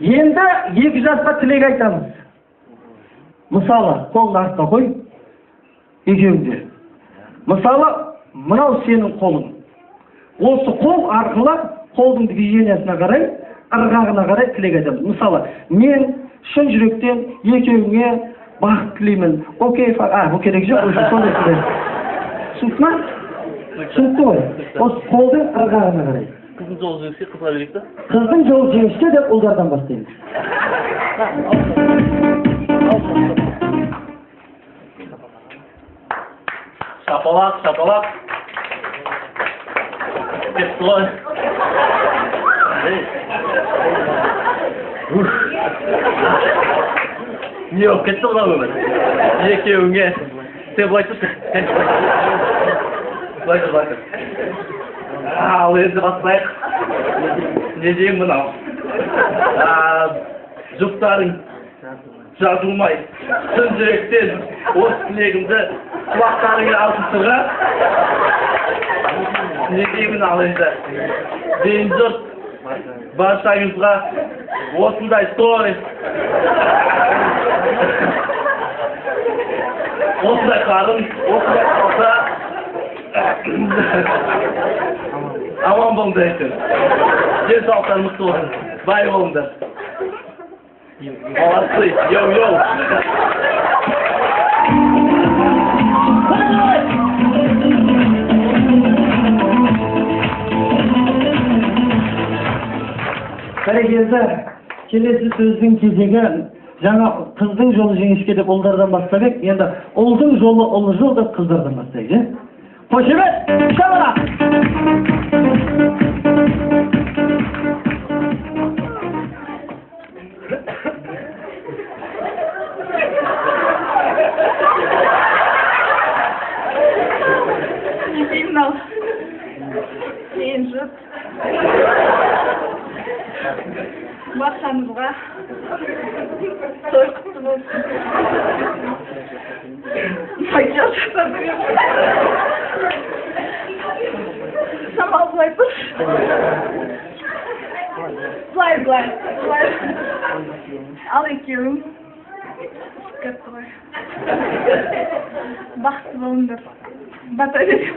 Енді екі жасқа тілек айтамыз. Мысалы, қолын артқа қой, екеуіңде. Мысалы, мынау сенің қолың. Осы қол арқылы қолдың движениясына қарай, ырғағына қарай тілек айтамыз. Мысалы, мен шын жүректен екеуіңе бақыт тілеймін. Окей, бұл керек жоқ, осы сондай тілек. Түсінді ма? Түсінді ғой. Осы қолдың ырғағына қарай. Kızın жол жеңіске қызға берейік та? Қыздың жол жеңіске деп ұлдардан бастаймыз. Шапалақ, шапалақ. Кетті ғой. Не болып кетті мына өмір? Екеуіңе. Сен былай тұршы. Былай тұр, былай тұр. Ал енді бастайық. Не деймін мынау? Жұптарың жазылмай, шын жүректен осы тілегімді құлақтарыңа алтын сырға. Не деймін ал енді? Дейін жұрт, баршаңызға осындай той, осындай қарын, осындай қалса, аман болыңдар екен. Денсаулықтар мықты болсын. Бай болыңдар. Молодцы. Йоу-йоу. Бәрекелді, келесі сөздің кезегі жаңа қыздың жолы жеңіске деп ұлдардан бастап ек, енді ұлдың жолы ұлы жол деп қыздардан бастайды. Қошемет, шабара! Сигнал. Кейін жұт. Баршаңызға той құтты болсын. Самал былай тұр. Былай. Ал екеуің. Кетті ғой. Бақытты болыңдар. Бата берем.